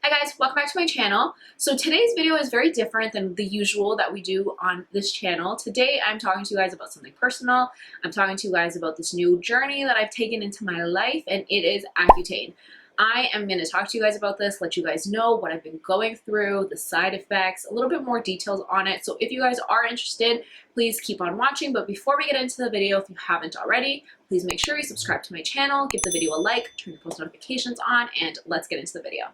Hi guys, welcome back to my channel. So today's video is very different than the usual that we do on this channel. Today I'm talking to you guys about something personal. I'm talking to you guys about this new journey that I've taken into my life, and it is Accutane. I am going to talk to you guys about this, let you guys know what I've been going through, the side effects, a little bit more details on it. So if you guys are interested, please keep on watching. But before we get into the video, if you haven't already, please make sure you subscribe to my channel, give the video a like, turn your post notifications on, and let's get into the video.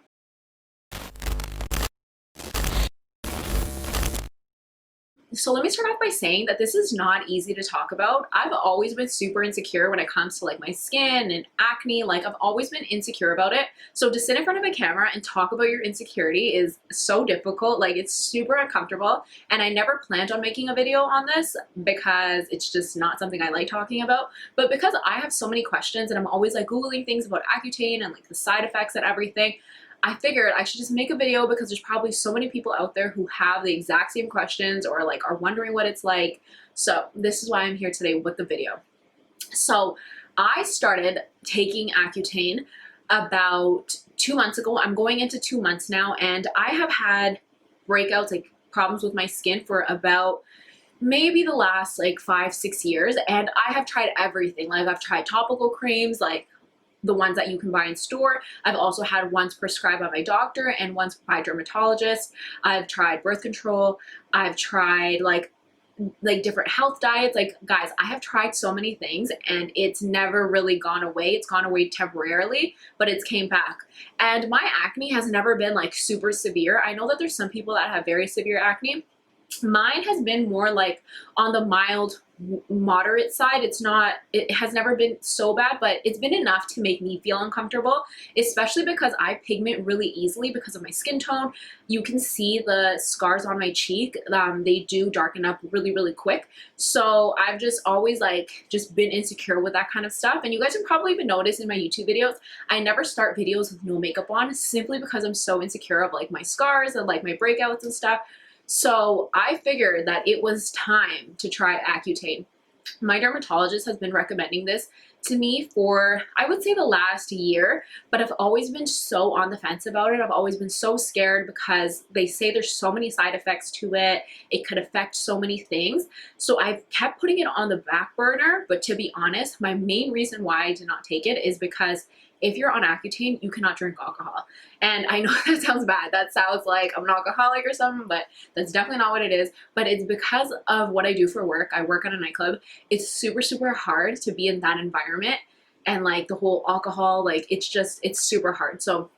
So let me start off by saying that this is not easy to talk about. I've always been super insecure when it comes to like my skin and acne. Like I've always been insecure about it. So to sit in front of a camera and talk about your insecurity is so difficult. Like it's super uncomfortable. And I never planned on making a video on this because it's just not something I like talking about. But because I have so many questions and I'm always like Googling things about Accutane and like the side effects and everything, I figured I should just make a video because there's probably so many people out there who have the exact same questions or like are wondering what it's like. So this is why I'm here today with the video. So I started taking Accutane about 2 months ago. I'm going into 2 months now, and I have had breakouts, like problems with my skin for about maybe the last like 5-6 years, and I have tried everything. Like I've tried topical creams, like the ones that you can buy in store. I've also had ones prescribed by my doctor and ones by a dermatologist. I've tried birth control. I've tried like different health diets. Like guys, I have tried so many things and it's never really gone away. It's gone away temporarily, but it's came back. And my acne has never been like super severe. I know that there's some people that have very severe acne. Mine has been more like on the mild, moderate side. It has never been so bad, but it's been enough to make me feel uncomfortable, especially because I pigment really easily because of my skin tone. You can see the scars on my cheek. They do darken up really, really quick. So I've just always just been insecure with that kind of stuff. And you guys have probably even noticed in my YouTube videos, I never start videos with no makeup on simply because I'm so insecure of like my scars and like my breakouts and stuff. So I figured that it was time to try Accutane. My dermatologist has been recommending this to me for, I would say, the last year, but I've always been so on the fence about it. I've always been so scared because they say there's so many side effects to it. It could affect so many things. So I've kept putting it on the back burner, but to be honest, my main reason why I did not take it is because if you're on Accutane, you cannot drink alcohol. And I know that sounds bad. That sounds like I'm an alcoholic or something, but that's definitely not what it is. But it's because of what I do for work. I work at a nightclub. It's super, super hard to be in that environment. And like the whole alcohol, like it's super hard. So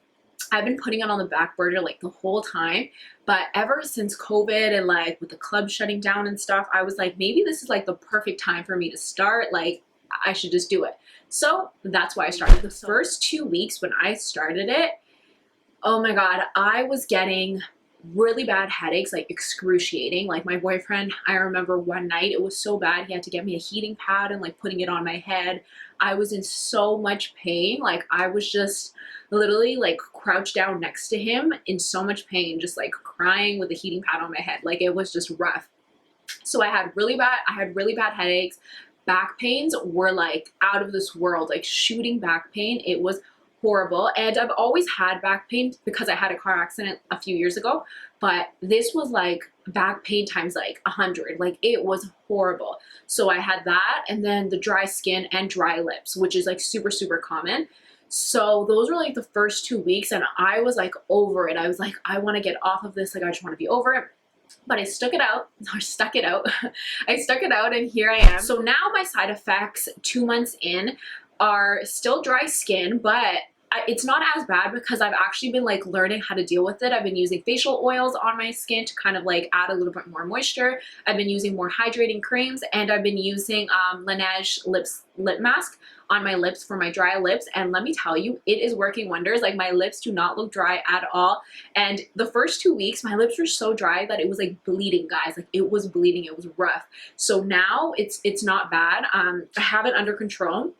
I've been putting it on the back burner like the whole time. But ever since COVID and like with the club shutting down and stuff, I was like, maybe this is like the perfect time for me to start. Like I should just do it. So that's why I started. The first 2 weeks when I started it, oh my God, I was getting really bad headaches, like excruciating. Like my boyfriend, I remember one night, it was so bad, he had to get me a heating pad and like putting it on my head. I was in so much pain. Like I was just literally like crouched down next to him in so much pain, just like crying with a heating pad on my head. Like it was just rough. So I had really bad headaches. Back pains were like out of this world, like shooting back pain. It was horrible. And I've always had back pain because I had a car accident a few years ago, but this was like back pain times like 100. Like it was horrible. So I had that, and then the dry skin and dry lips, which is like super, super common. So those were like the first 2 weeks, and I was like over it. I was like, I want to get off of this. Like I just want to be over it. But I stuck it out. I stuck it out, and here I am. So now my side effects 2 months in are still dry skin, but it's not as bad because I've actually been like learning how to deal with it. I've been using facial oils on my skin to kind of like add a little bit more moisture. I've been using more hydrating creams, and I've been using Laneige lip mask on my lips for my dry lips. And let me tell you, it is working wonders. Like my lips do not look dry at all. And the first 2 weeks, my lips were so dry that it was like bleeding, guys. Like it was bleeding. It was rough. So now it's not bad. I have it under control.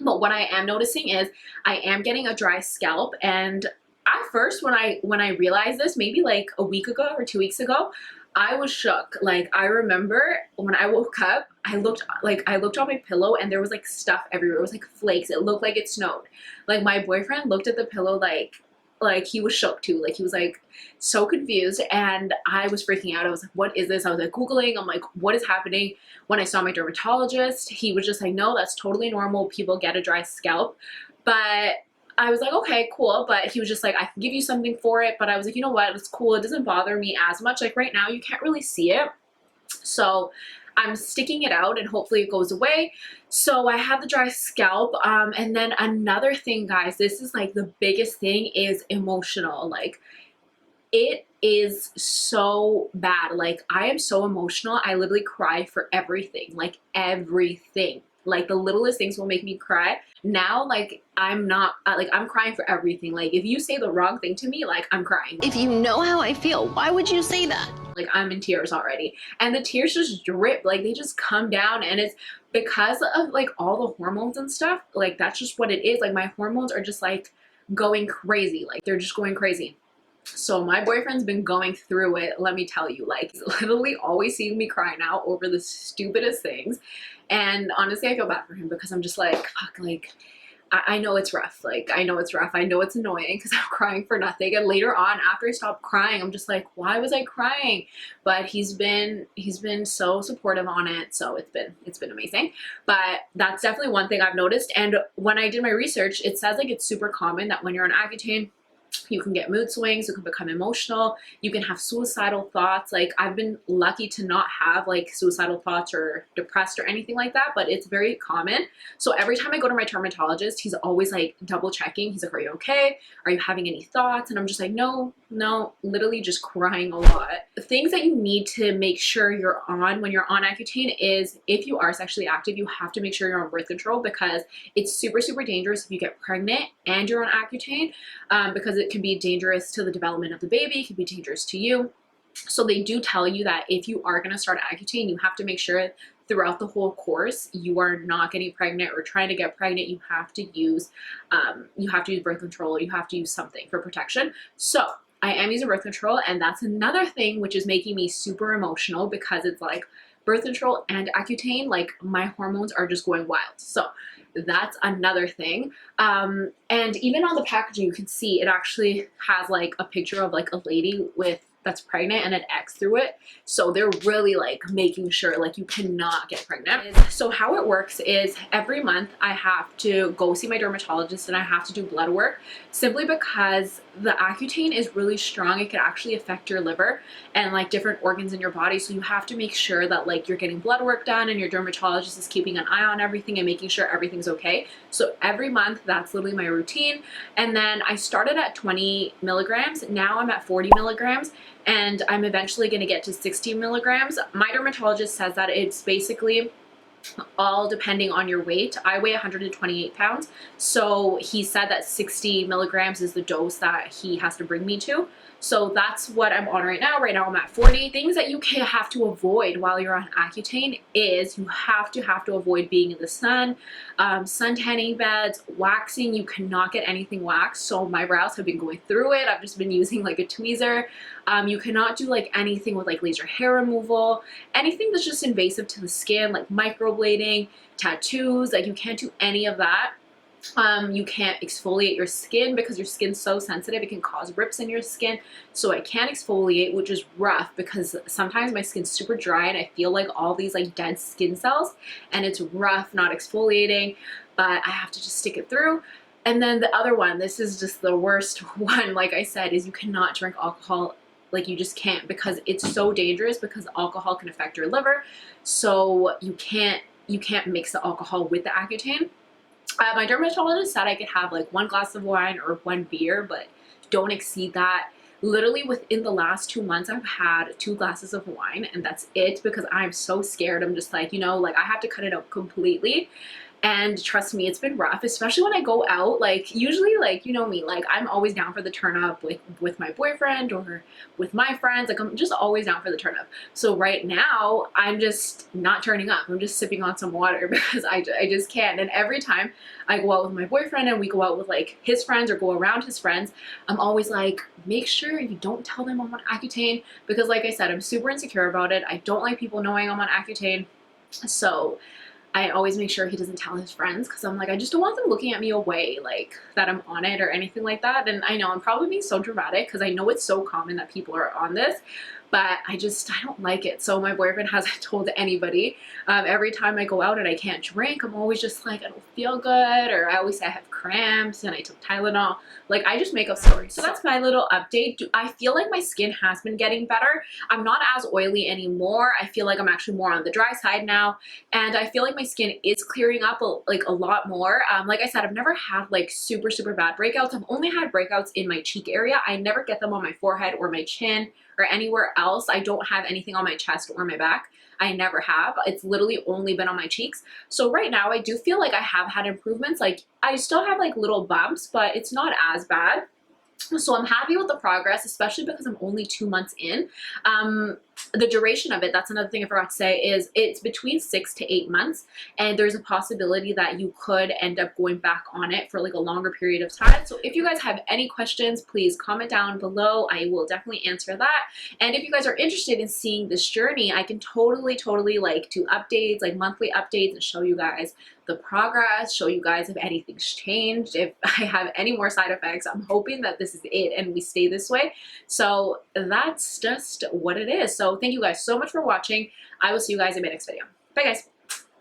But what I am noticing is I am getting a dry scalp. And at first, when I realized this, maybe like a week ago or 2 weeks ago, I was shook. Like I remember when I woke up, I looked on my pillow and there was like stuff everywhere. It was like flakes. It looked like it snowed. Like my boyfriend looked at the pillow like like he was shook too. Like he was like so confused, and I was freaking out. I was like, what is this? I was like Googling. I'm like, what is happening? When I saw my dermatologist, he was just like, no, that's totally normal. People get a dry scalp. But I was like, okay, cool. But he was just like, I can give you something for it. But I was like, you know what? It's cool. It doesn't bother me as much. Like right now, you can't really see it. So I'm sticking it out and hopefully it goes away. So I have the dry scalp. And then another thing, guys, this is like the biggest thing is emotional. Like it is so bad. Like I am so emotional. I literally cry for everything, like everything. Like the littlest things will make me cry. Now, like I'm not, like I'm crying for everything. Like if you say the wrong thing to me, like I'm crying. If you know how I feel, why would you say that? Like I'm in tears already. And the tears just drip, like they just come down, and it's because of like all the hormones and stuff. Like that's just what it is. Like my hormones are just like going crazy. Like they're just going crazy. So my boyfriend's been going through it, let me tell you. Like he's literally always seeing me cry now over the stupidest things. And honestly, I feel bad for him because I'm just like, fuck, like I know it's rough. Like I know it's rough. I know it's annoying because I'm crying for nothing. And later on, after I stopped crying, I'm just like, why was I crying? But he's been so supportive on it. So it's been amazing. But that's definitely one thing I've noticed. And when I did my research, it says like it's super common that when you're on Accutane, you can get mood swings, you can become emotional, you can have suicidal thoughts. Like I've been lucky to not have like suicidal thoughts or depressed or anything like that, but it's very common. So every time I go to my dermatologist, he's always like double checking. He's like, are you okay? Are you having any thoughts? And I'm just like, no, literally just crying a lot. The things that you need to make sure you're on when you're on Accutane is if you are sexually active, you have to make sure you're on birth control because it's super, super dangerous if you get pregnant and you're on Accutane because it can be dangerous to the development of the baby. It can be dangerous to you. So they do tell you that if you are going to start Accutane, you have to make sure throughout the whole course you are not getting pregnant or trying to get pregnant. You have to use birth control. You have to use something for protection. So I am using birth control, and that's another thing which is making me super emotional because it's like birth control and Accutane, like my hormones are just going wild. So that's another thing. And even on the packaging, you can see it actually has like a picture of like a lady that's pregnant and an X through it. So they're really like making sure like you cannot get pregnant. So how it works is every month I have to go see my dermatologist and I have to do blood work simply because the Accutane is really strong. It can actually affect your liver and like different organs in your body. So you have to make sure that like you're getting blood work done and your dermatologist is keeping an eye on everything and making sure everything's okay. So every month, that's literally my routine. And then I started at 20 milligrams. Now I'm at 40 milligrams. And I'm eventually going to get to 60 milligrams. My dermatologist says that it's basically all depending on your weight. I weigh 128 pounds. So he said that 60 milligrams is the dose that he has to bring me to. So that's what I'm on right now. Right now I'm at 40. Things that you have to avoid while you're on Accutane is you have to avoid being in the sun, sun tanning beds, waxing. You cannot get anything waxed. So my brows have been going through it. I've just been using like a tweezer. You cannot do like anything with like laser hair removal, anything that's just invasive to the skin, like microblading, tattoos. Like you can't do any of that. You can't exfoliate your skin because your skin's so sensitive. It can cause rips in your skin. So I can't exfoliate, which is rough because sometimes my skin's super dry and I feel like all these like dead skin cells and it's rough not exfoliating, but I have to just stick it through. And then the other one, this is just the worst one, like I said, is you cannot drink alcohol. Like you just can't because it's so dangerous because alcohol can affect your liver. So you can't mix the alcohol with the Accutane. My dermatologist said I could have like 1 glass of wine or 1 beer, but don't exceed that. Literally within the last 2 months, I've had 2 glasses of wine and that's it because I'm so scared. I'm just like, like I have to cut it out completely. And trust me, it's been rough, especially when I go out. Like usually, like, you know me, like I'm always down for the turn up, like with my boyfriend or with my friends. Like I'm just always down for the turn up. So right now I'm just not turning up. I'm just sipping on some water because I just can't. And every time I go out with my boyfriend and we go out with like his friends or go around his friends, I'm always like, make sure you don't tell them I'm on Accutane because like I said, I'm super insecure about it. I don't like people knowing I'm on Accutane. So I always make sure he doesn't tell his friends because I'm like, I just don't want them looking at me away, like that I'm on it or anything like that. And I know I'm probably being so dramatic because I know it's so common that people are on this, but I don't like it. So my boyfriend hasn't told anybody. Every time I go out and I can't drink, I'm always just like, I don't feel good, or I always say I have cramps and I took Tylenol. Like, I just make up stories. So that's my little update. I feel like my skin has been getting better. I'm not as oily anymore. I feel like I'm actually more on the dry side now, and I feel like my skin is clearing up a lot more. Like I said, I've never had like super bad breakouts. I've only had breakouts in my cheek area. I never get them on my forehead or my chin or anywhere else. I don't have anything on my chest or my back. I never have. It's literally only been on my cheeks. So right now I do feel like I have had improvements. Like, I still have like little bumps, but it's not as bad. So I'm happy with the progress, especially because I'm only 2 months in. The duration of it, that's another thing I forgot to say, is it's between 6 to 8 months, and there's a possibility that you could end up going back on it for like a longer period of time. So if you guys have any questions, please comment down below. I will definitely answer that. And if you guys are interested in seeing this journey, I can totally like do updates, like monthly updates, and show you guys the progress, show you guys if anything's changed, if I have any more side effects. I'm hoping that this is it and we stay this way. So that's just what it is. So thank you guys so much for watching. I will see you guys in my next video. Bye guys.